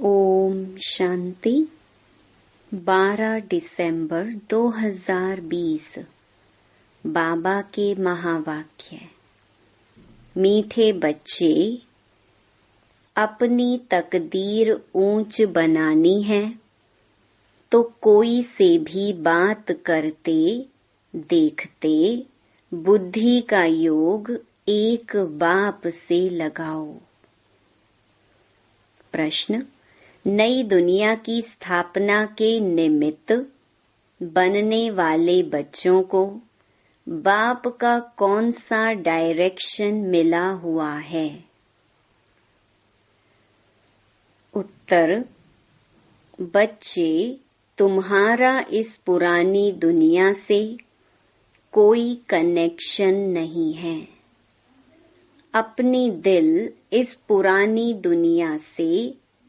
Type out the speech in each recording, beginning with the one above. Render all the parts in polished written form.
ओम शांति। 12 दिसंबर 2020। बाबा के महावाक्य। मीठे बच्चे, अपनी तकदीर ऊंच बनानी है तो कोई से भी बात करते देखते बुद्धि का योग एक बाप से लगाओ। प्रश्न। नई दुनिया की स्थापना के निमित्त बनने वाले बच्चों को बाप का कौन सा डायरेक्शन मिला हुआ है? उत्तर। बच्चे, तुम्हारा इस पुरानी दुनिया से कोई कनेक्शन नहीं है। अपनी दिल इस पुरानी दुनिया से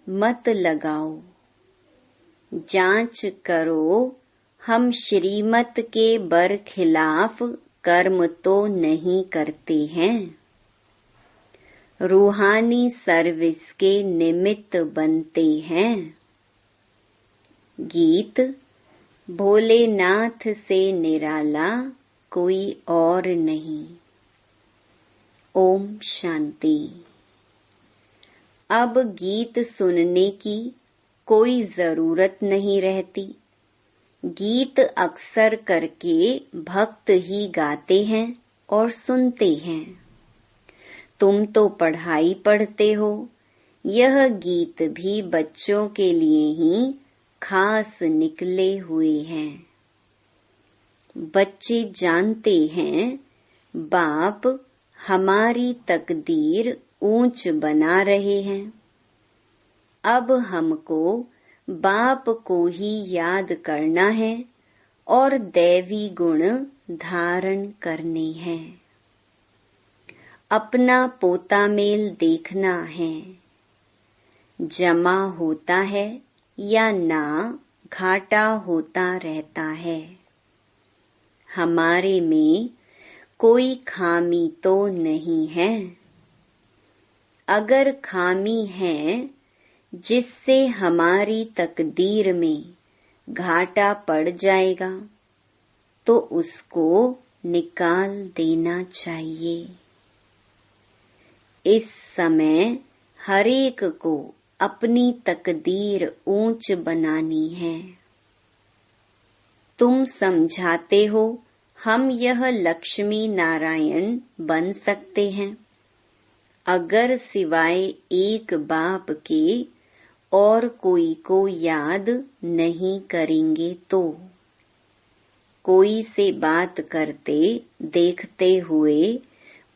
मत लगाओ। जांच करो, हम श्रीमत के बरखिलाफ कर्म तो नहीं करते हैं। रूहानी सर्विस के निमित्त बनते हैं। गीत। भोलेनाथ से निराला कोई और नहीं। ओम शांति। अब गीत सुनने की कोई जरूरत नहीं रहती। गीत अक्सर करके भक्त ही गाते हैं और सुनते हैं। तुम तो पढ़ाई पढ़ते हो, यह गीत भी बच्चों के लिए ही खास निकले हुए हैं। बच्चे जानते हैं बाप हमारी तकदीर ऊंच बना रहे हैं। अब हमको बाप को ही याद करना है और दैवी गुण धारण करने हैं। अपना पोता मेल देखना है। जमा होता है या ना घाटा होता रहता है। हमारे में कोई खामी तो नहीं है। अगर खामी है जिससे हमारी तकदीर में घाटा पड़ जाएगा तो उसको निकाल देना चाहिए। इस समय हरेक को अपनी तकदीर ऊंच बनानी है। तुम समझाते हो हम यह लक्ष्मी नारायण बन सकते हैं अगर सिवाय एक बाप के और कोई को याद नहीं करेंगे तो। कोई से बात करते देखते हुए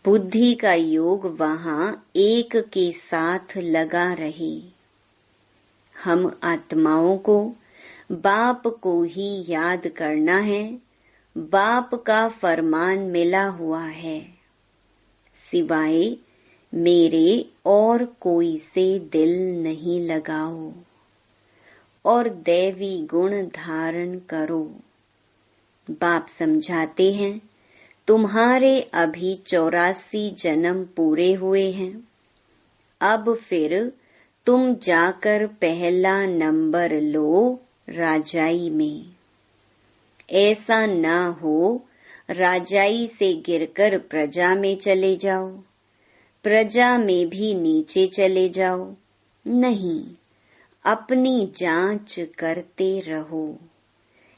बुद्धि का योग वहां एक के साथ लगा रहे। हम आत्माओं को बाप को ही याद करना है। बाप का फरमान मिला हुआ है, सिवाय मेरे और कोई से दिल नहीं लगाओ और दैवी गुण धारण करो। बाप समझाते हैं तुम्हारे अभी 84 जन्म पूरे हुए हैं। अब फिर तुम जाकर पहला नंबर लो राजाई में। ऐसा ना हो राजाई से गिरकर प्रजा में चले जाओ, प्रजा में भी नीचे चले जाओ। नहीं, अपनी जांच करते रहो।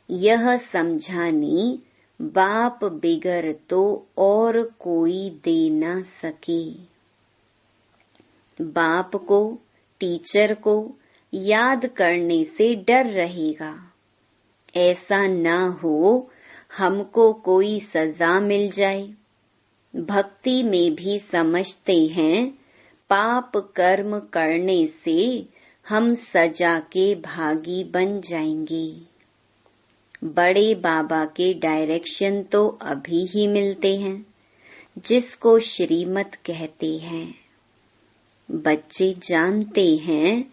यह समझानी बाप बिगर तो और कोई दे ना सके। बाप को, टीचर को याद करने से डर रहेगा। ऐसा ना हो हमको कोई सजा मिल जाए। भक्ति में भी समझते हैं पाप कर्म करने से हम सजा के भागी बन जाएंगे। बड़े बाबा के डायरेक्शन तो अभी ही मिलते हैं जिसको श्रीमत कहते हैं। बच्चे जानते हैं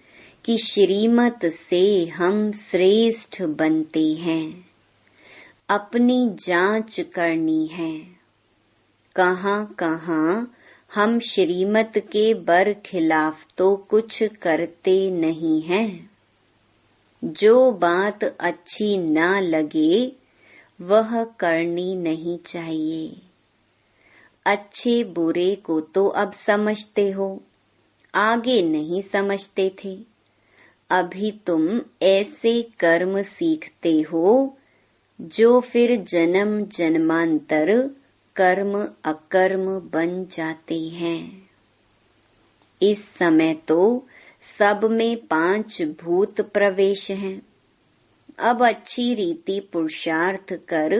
कि श्रीमत से हम श्रेष्ठ बनते हैं। अपनी जांच करनी है। कहाँ कहाँ हम श्रीमत के बरखिलाफ तो कुछ करते नहीं हैं। जो बात अच्छी ना लगे वह करनी नहीं चाहिए। अच्छे बुरे को तो अब समझते हो, आगे नहीं समझते थे। अभी तुम ऐसे कर्म सीखते हो जो फिर जन्म जन्मांतर कर्म अकर्म बन जाते हैं। इस समय तो सब में 5 भूत प्रवेश हैं। अब अच्छी रीति पुरुषार्थ कर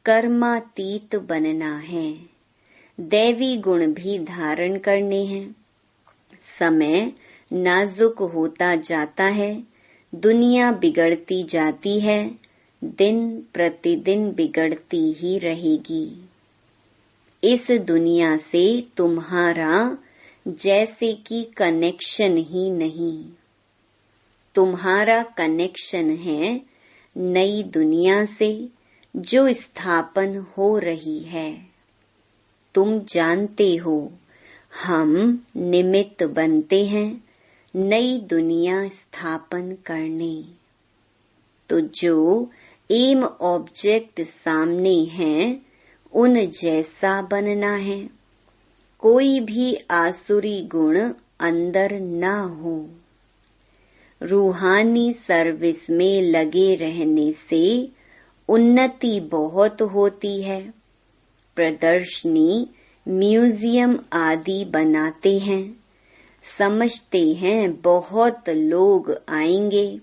कर्मातीत बनना है। दैवी गुण भी धारण करने हैं। समय नाजुक होता जाता है, दुनिया बिगड़ती जाती है, दिन प्रतिदिन बिगड़ती ही रहेगी। इस दुनिया से तुम्हारा जैसे कि कनेक्शन ही नहीं। तुम्हारा कनेक्शन है नई दुनिया से जो स्थापन हो रही है। तुम जानते हो हम निमित्त बनते हैं नई दुनिया स्थापन करने। तो जो एम ऑब्जेक्ट सामने हैं उन जैसा बनना है। कोई भी आसुरी गुण अंदर ना हो। रूहानी सर्विस में लगे रहने से उन्नति बहुत होती है। प्रदर्शनी, म्यूजियम आदि बनाते हैं। समझते हैं बहुत लोग आएंगे,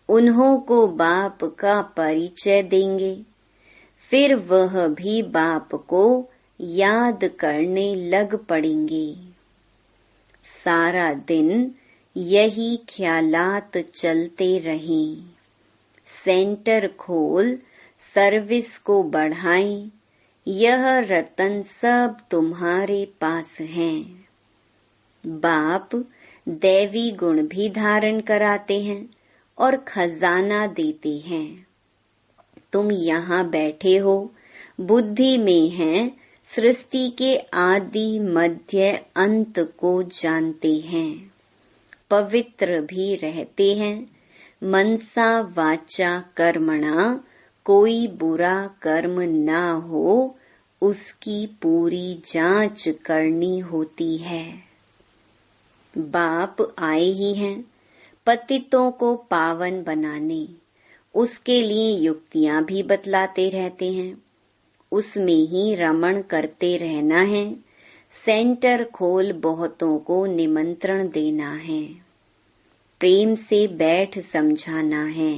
उन्हों को बाप का परिचय देंगे। फिर वह भी बाप को याद करने लग पड़ेंगे। सारा दिन यही ख्यालात चलते रहें। सेंटर खोल सर्विस को बढ़ाएं। यह रतन सब तुम्हारे पास हैं। बाप दैवी गुण भी धारण कराते हैं और खजाना देते हैं। तुम यहाँ बैठे हो, बुद्धि में हैं, सृष्टि के आदि मध्य अंत को जानते हैं। पवित्र भी रहते हैं। मनसा वाचा कर्मणा कोई बुरा कर्म ना हो उसकी पूरी जांच करनी होती है। बाप आए ही हैं पतितों को पावन बनाने। उसके लिए युक्तियां भी बतलाते रहते हैं। उसमें ही रमण करते रहना है। सेंटर खोल बहुतों को निमंत्रण देना है। प्रेम से बैठ समझाना है।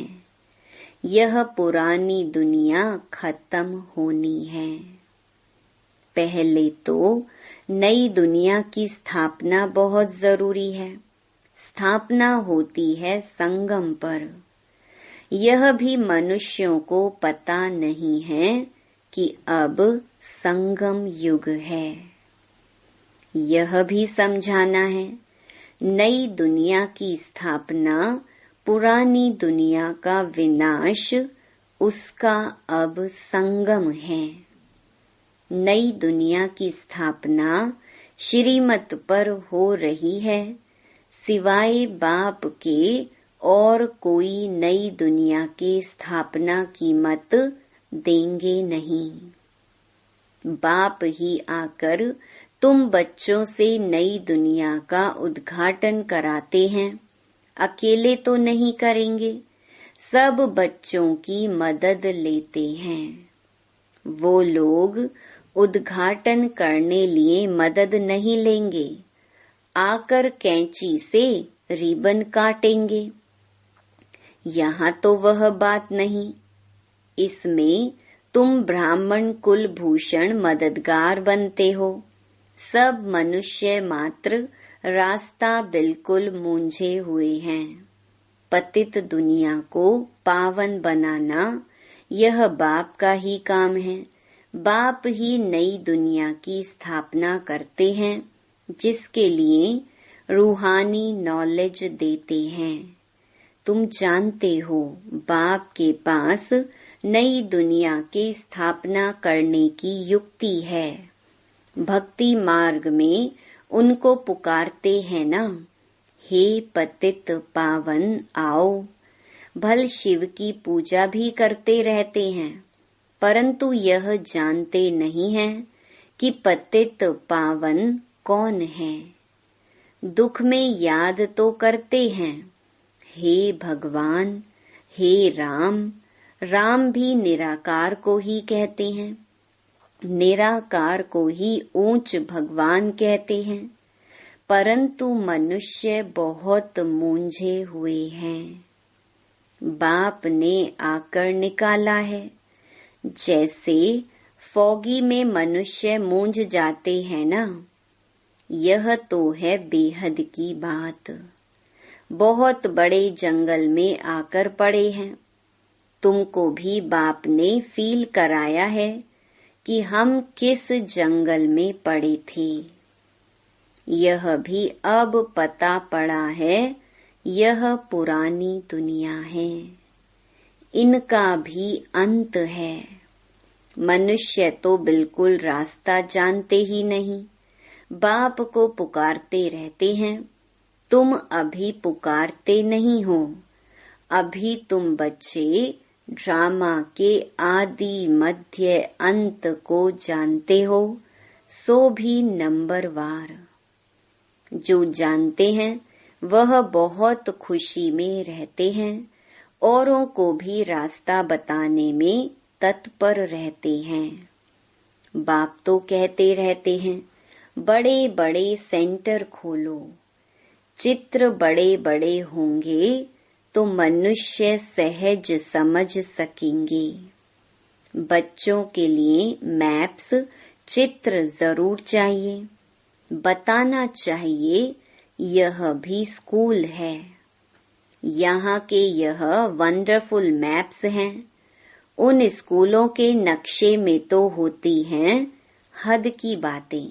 यह पुरानी दुनिया खत्म होनी है। पहले तो नई दुनिया की स्थापना बहुत जरूरी है। स्थापना होती है संगम पर। यह भी मनुष्यों को पता नहीं है कि अब संगम युग है। यह भी समझाना है नई दुनिया की स्थापना, पुरानी दुनिया का विनाश, उसका अब संगम है। नई दुनिया की स्थापना श्रीमत पर हो रही है। सिवाय बाप के और कोई नई दुनिया के स्थापना की मत देंगे नहीं। बाप ही आकर तुम बच्चों से नई दुनिया का उद्घाटन कराते हैं। अकेले तो नहीं करेंगे, सब बच्चों की मदद लेते हैं। वो लोग उद्घाटन करने लिए मदद नहीं लेंगे, आकर कैंची से रिबन काटेंगे। यहाँ तो वह बात नहीं। इसमें तुम ब्राह्मण कुलभूषण मददगार बनते हो। सब मनुष्य मात्र रास्ता बिल्कुल मूंझे हुए हैं। पतित दुनिया को पावन बनाना यह बाप का ही काम है। बाप ही नई दुनिया की स्थापना करते हैं, जिसके लिए रूहानी नॉलेज देते हैं। तुम जानते हो बाप के पास नई दुनिया की स्थापना करने की युक्ति है। भक्ति मार्ग में उनको पुकारते हैं ना, हे पतित पावन आओ। भल शिव की पूजा भी करते रहते हैं, परंतु यह जानते नहीं हैं कि पतित पावन कौन है। दुख में याद तो करते हैं, हे भगवान, हे राम। राम भी निराकार को ही कहते हैं, निराकार को ही ऊंच भगवान कहते हैं, परंतु मनुष्य बहुत मूंझे हुए हैं। बाप ने आकर निकाला है। जैसे फॉगी में मनुष्य मूंझ जाते हैं ना, यह तो है बेहद की बात। बहुत बड़े जंगल में आकर पड़े हैं। तुमको भी बाप ने फील कराया है कि हम किस जंगल में पड़े थे। यह भी अब पता पड़ा है, यह पुरानी दुनिया है, इनका भी अंत है। मनुष्य तो बिल्कुल रास्ता जानते ही नहीं, बाप को पुकारते रहते हैं। तुम अभी पुकारते नहीं हो, अभी तुम बच्चे ड्रामा के आदि मध्य अंत को जानते हो, सो भी नंबरवार। जो जानते हैं वह बहुत खुशी में रहते हैं, औरों को भी रास्ता बताने में तत्पर रहते हैं। बाप तो कहते रहते हैं, बड़े बड़े सेंटर खोलो। चित्र बड़े बड़े होंगे तो मनुष्य सहज समझ सकेंगे। बच्चों के लिए मैप्स, चित्र जरूर चाहिए। बताना चाहिए यह भी स्कूल है। यहाँ के यह वंडरफुल मैप्स हैं। उन स्कूलों के नक्शे में तो होती हैं हद की बातें।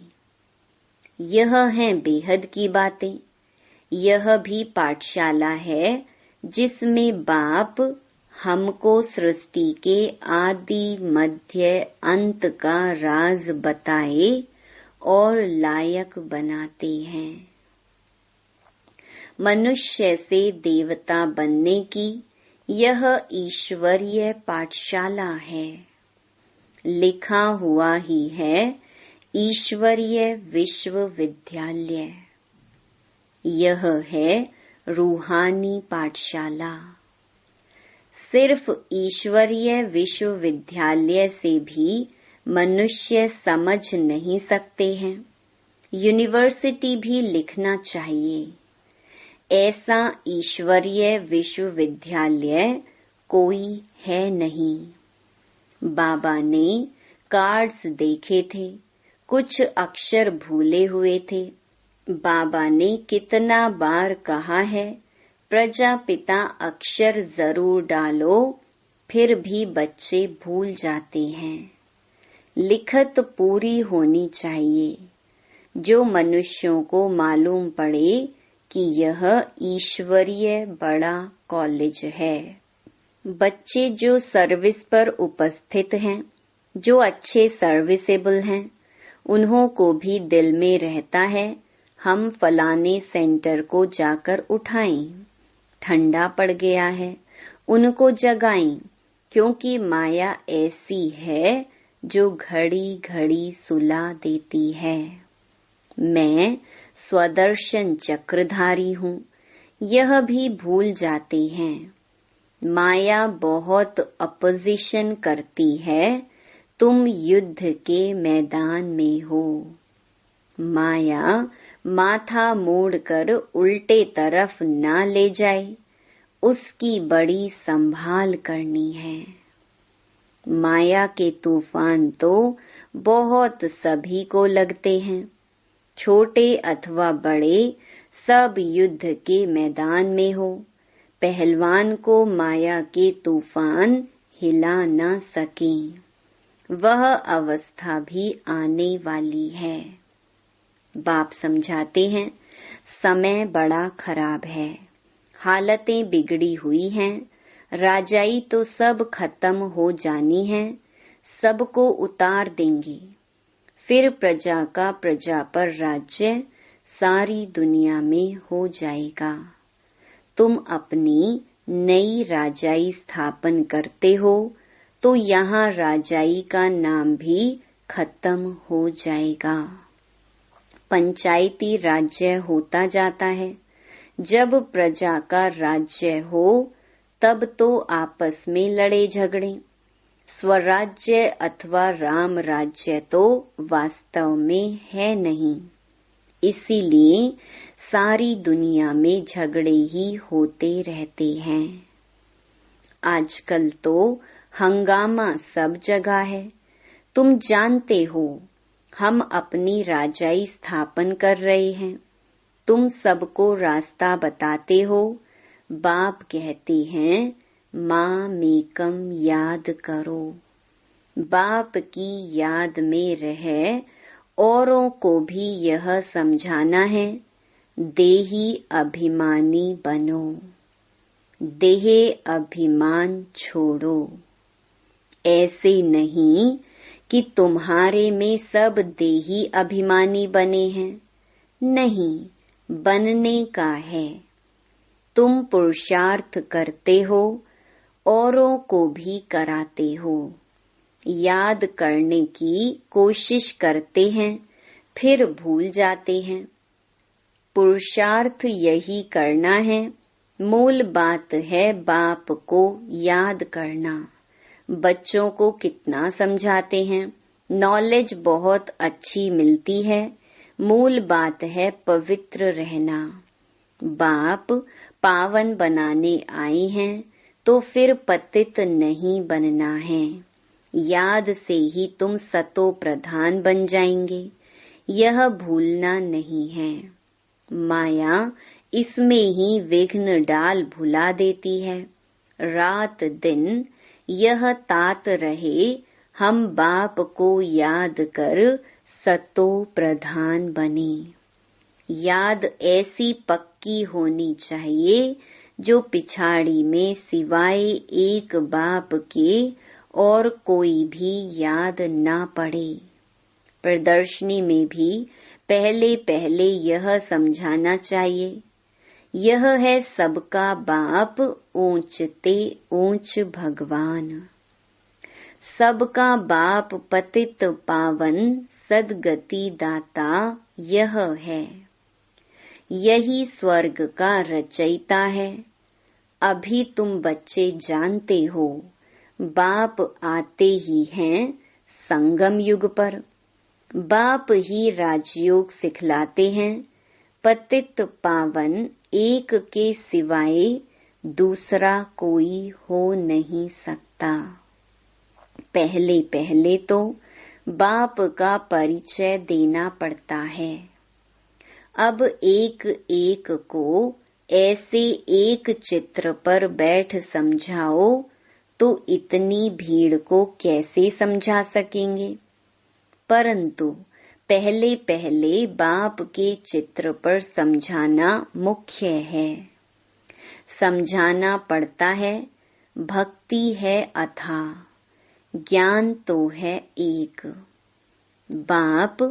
यह हैं बेहद की बातें। यह भी पाठशाला है जिसमें बाप हमको सृष्टि के आदि मध्य अंत का राज बताए और लायक बनाते हैं। मनुष्य से देवता बनने की यह ईश्वरीय पाठशाला है। लिखा हुआ ही है ईश्वरीय विश्वविद्यालय। यह है रूहानी पाठशाला। सिर्फ ईश्वरीय विश्वविद्यालय से भी मनुष्य समझ नहीं सकते हैं। यूनिवर्सिटी भी लिखना चाहिए। ऐसा ईश्वरीय विश्वविद्यालय कोई है नहीं। बाबा ने कार्ड्स देखे थे, कुछ अक्षर भूले हुए थे। बाबा ने कितना बार कहा है, प्रजापिता अक्षर जरूर डालो, फिर भी बच्चे भूल जाते हैं। लिखत पूरी होनी चाहिए, जो मनुष्यों को मालूम पड़े कि यह ईश्वरीय बड़ा कॉलेज है। बच्चे जो सर्विस पर उपस्थित हैं, जो अच्छे सर्विसेबल हैं, उन्हों को भी दिल में रहता है हम फलाने सेंटर को जाकर उठाएं। ठंडा पड़ गया है, उनको जगाएं, क्योंकि माया ऐसी है जो घड़ी घड़ी सुला देती है। मैं स्वदर्शन चक्रधारी हूँ, यह भी भूल जाते हैं। माया बहुत अपोजिशन करती है, तुम युद्ध के मैदान में हो। माया माथा मोड़कर उल्टे तरफ ना ले जाए, उसकी बड़ी संभाल करनी है। माया के तूफान तो बहुत सभी को लगते हैं, छोटे अथवा बड़े, सब युद्ध के मैदान में हो। पहलवान को माया के तूफान हिला न सकें, वह अवस्था भी आने वाली है। बाप समझाते हैं, समय बड़ा खराब है, हालतें बिगड़ी हुई हैं, राजाई तो सब खत्म हो जानी है, सबको उतार देंगे, फिर प्रजा का प्रजा पर राज्य सारी दुनिया में हो जाएगा। तुम अपनी नई राजाई स्थापन करते हो तो यहाँ राजाई का नाम भी खत्म हो जाएगा। पंचायती राज्य होता जाता है। जब प्रजा का राज्य हो तब तो आपस में लड़े झगड़े। स्वराज्य अथवा राम राज्य तो वास्तव में है नहीं, इसीलिए सारी दुनिया में झगड़े ही होते रहते हैं। आजकल तो हंगामा सब जगह है। तुम जानते हो हम अपनी राजाई स्थापन कर रहे हैं। तुम सबको रास्ता बताते हो। बाप कहते हैं माँ मेकम याद करो। बाप की याद में रह औरों को भी यह समझाना है, देही अभिमानी बनो, देह अभिमान छोड़ो। ऐसे नहीं कि तुम्हारे में सब देही अभिमानी बने हैं, नहीं, बनने का है। तुम पुरुषार्थ करते हो, औरों को भी कराते हो। याद करने की कोशिश करते हैं, फिर भूल जाते हैं। पुरुषार्थ यही करना है। मूल बात है बाप को याद करना। बच्चों को कितना समझाते हैं, नॉलेज बहुत अच्छी मिलती है। मूल बात है पवित्र रहना। बाप पावन बनाने आए हैं तो फिर पतित नहीं बनना है। याद से ही तुम सतो प्रधान बन जाएंगे, यह भूलना नहीं है। माया इसमें ही विघ्न डाल भुला देती है। रात दिन यह तात रहे हम बाप को याद कर सतो प्रधान बने। याद ऐसी पक्की होनी चाहिए जो पिछाड़ी में सिवाय एक बाप के और कोई भी याद ना पड़े। प्रदर्शनी में भी पहले पहले यह समझाना चाहिए, यह है सबका बाप ऊंचते ऊंच भगवान। सबका बाप पतित पावन सदगति दाता यह है। यही स्वर्ग का रचयिता है। अभी तुम बच्चे जानते हो बाप आते ही हैं संगम युग पर। बाप ही राजयोग सिखलाते हैं। पतित पावन एक के सिवाय दूसरा कोई हो नहीं सकता। पहले पहले तो बाप का परिचय देना पड़ता है। अब एक एक को ऐसे एक चित्र पर बैठ समझाओ तो इतनी भीड़ को कैसे समझा सकेंगे। परंतु पहले पहले बाप के चित्र पर समझाना मुख्य है। समझाना पड़ता है। भक्ति है अथाह, ज्ञान तो है एक। बाप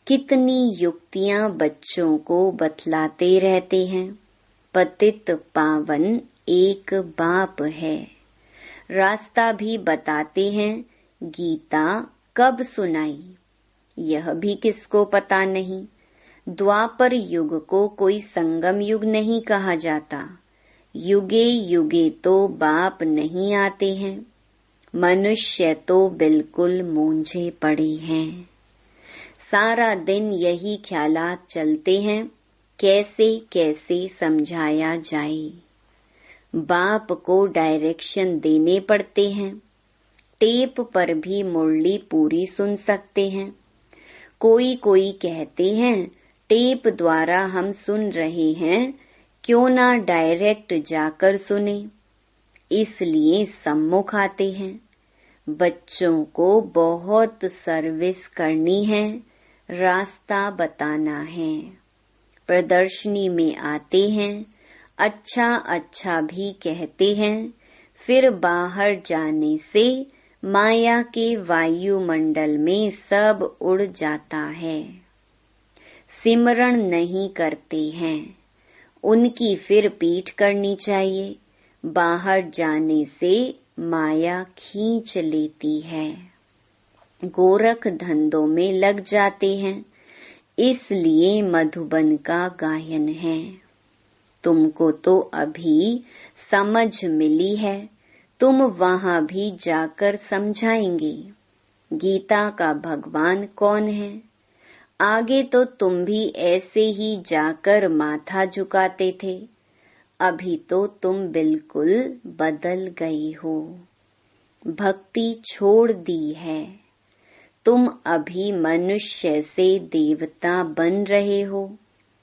कितनी युक्तियां बच्चों को बतलाते रहते हैं। पतित पावन एक बाप है। रास्ता भी बताते हैं। गीता कब सुनाई यह भी किसको पता नहीं। द्वापर युग को कोई संगम युग नहीं कहा जाता। युगे युगे तो बाप नहीं आते हैं। मनुष्य तो बिल्कुल मूंझे पड़े हैं। सारा दिन यही ख्यालात चलते हैं, कैसे कैसे समझाया जाए। बाप को डायरेक्शन देने पड़ते हैं। टेप पर भी मुरली पूरी सुन सकते हैं। कोई कोई कहते हैं टेप द्वारा हम सुन रहे हैं, क्यों ना डायरेक्ट जाकर सुने। इसलिए सम्मुख आते हैं। बच्चों को बहुत सर्विस करनी है, रास्ता बताना है। प्रदर्शनी में आते हैं, अच्छा अच्छा भी कहते हैं, फिर बाहर जाने से माया के वायुमंडल में सब उड़ जाता है। सिमरण नहीं करते हैं, उनकी फिर पीठ करनी चाहिए। बाहर जाने से माया खींच लेती है। गोरख धंधों में लग जाते हैं, इसलिए मधुबन का गायन है। तुमको तो अभी समझ मिली है, तुम वहां भी जाकर समझाएंगे गीता का भगवान कौन है। आगे तो तुम भी ऐसे ही जाकर माथा झुकाते थे, अभी तो तुम बिल्कुल बदल गई हो, भक्ति छोड़ दी है। तुम अभी मनुष्य से देवता बन रहे हो,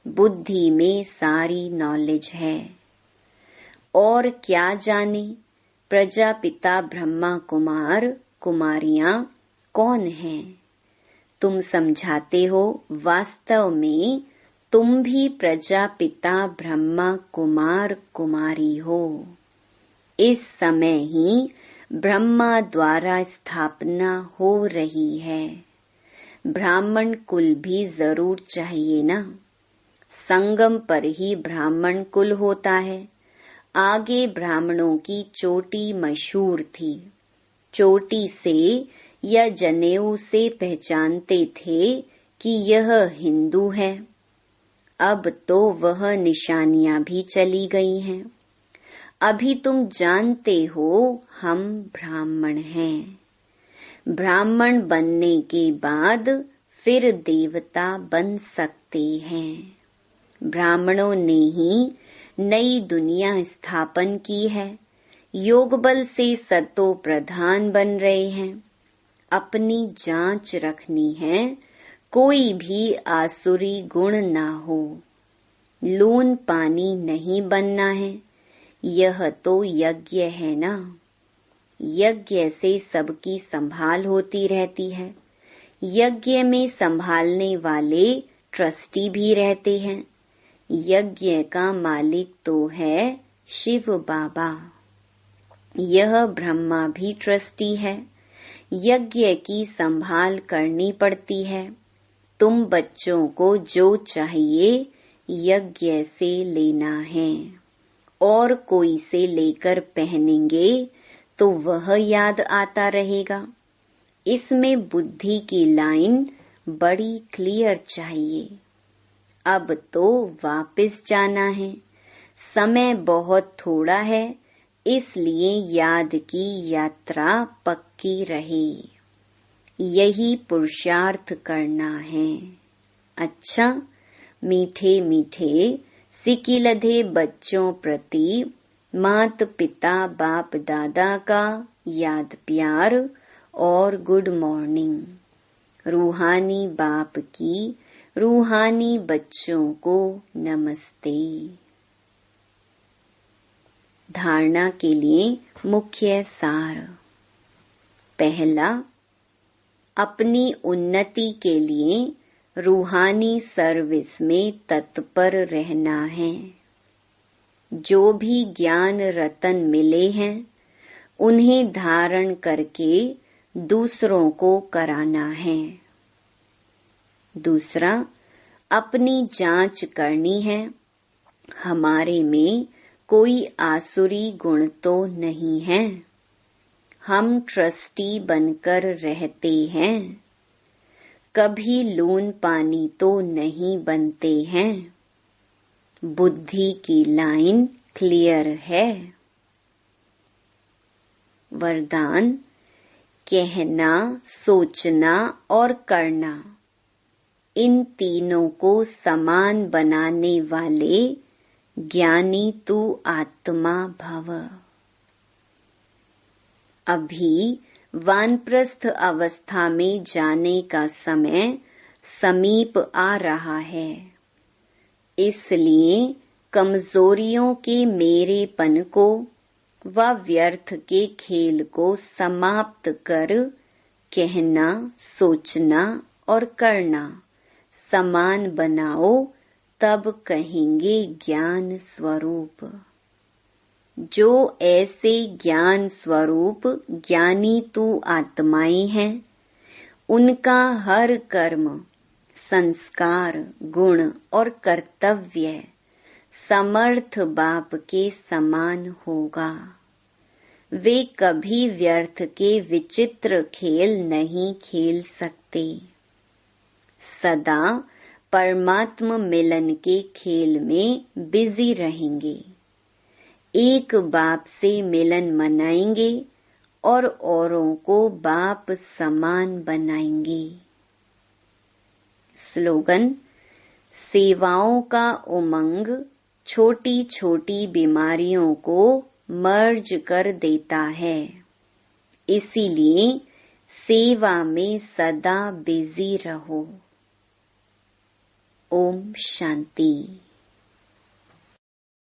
बुद्धि में सारी नॉलेज है। और क्या जाने प्रजापिता ब्रह्मा कुमार कुमारियां कौन हैं। तुम समझाते हो, वास्तव में तुम भी प्रजापिता ब्रह्मा कुमार कुमारी हो। इस समय ही ब्रह्मा द्वारा स्थापना हो रही है। ब्राह्मण कुल भी जरूर चाहिए ना, संगम पर ही ब्राह्मण कुल होता है। आगे ब्राह्मणों की चोटी मशहूर थी, चोटी से या जनेऊ से पहचानते थे कि यह हिंदू है। अब तो वह निशानियां भी चली गई हैं। अभी तुम जानते हो हम ब्राह्मण हैं। ब्राह्मण बनने के बाद फिर देवता बन सकते हैं। ब्राह्मणों ने ही नई दुनिया स्थापन की है। योग बल से सतो प्रधान बन रहे हैं। अपनी जांच रखनी है, कोई भी आसुरी गुण ना हो। लून पानी नहीं बनना है, यह तो यज्ञ है ना। यज्ञ से सबकी संभाल होती रहती है। यज्ञ में संभालने वाले ट्रस्टी भी रहते हैं। यज्ञ का मालिक तो है शिव बाबा। यह ब्रह्मा भी ट्रस्टी है। यज्ञ की संभाल करनी पड़ती है। तुम बच्चों को जो चाहिए यज्ञ से लेना है, और कोई से लेकर पहनेंगे तो वह याद आता रहेगा। इसमें बुद्धि की लाइन बड़ी क्लियर चाहिए। अब तो वापस जाना है, समय बहुत थोड़ा है, इसलिए याद की यात्रा पक्की रहे। यही पुरुषार्थ करना है। अच्छा, मीठे मीठे सिकिलधे बच्चों प्रति मात पिता बाप दादा का याद प्यार और गुड मॉर्निंग। रूहानी बाप की रूहानी बच्चों को नमस्ते। धारणा के लिए मुख्य सार। पहला, अपनी उन्नति के लिए रूहानी सर्विस में तत्पर रहना है। जो भी ज्ञान रतन मिले हैं उन्हें धारण करके दूसरों को कराना है। दूसरा, अपनी जांच करनी है, हमारे में कोई आसुरी गुण तो नहीं है। हम ट्रस्टी बनकर रहते हैं, कभी लून पानी तो नहीं बनते हैं। बुद्धि की लाइन क्लियर है। वरदान, कहना, सोचना और करना, इन तीनों को समान बनाने वाले ज्ञानी तू आत्मा भव। अभी वानप्रस्थ अवस्था में जाने का समय समीप आ रहा है, इसलिए कमजोरियों के मेरेपन को व व्यर्थ के खेल को समाप्त कर कहना, सोचना और करना समान बनाओ, तब कहेंगे ज्ञान स्वरूप। जो ऐसे ज्ञान स्वरूप ज्ञानी तू आत्माएं हैं, उनका हर कर्म, संस्कार, गुण और कर्तव्य समर्थ बाप के समान होगा। वे कभी व्यर्थ के विचित्र खेल नहीं खेल सकते। सदा परमात्मा मिलन के खेल में बिजी रहेंगे। एक बाप से मिलन मनाएंगे और औरों को बाप समान बनाएंगे। स्लोगन: सेवाओं का उमंग छोटी छोटी बीमारियों को मर्ज कर देता है, इसीलिए सेवा में सदा बिजी रहो। ओम शांति।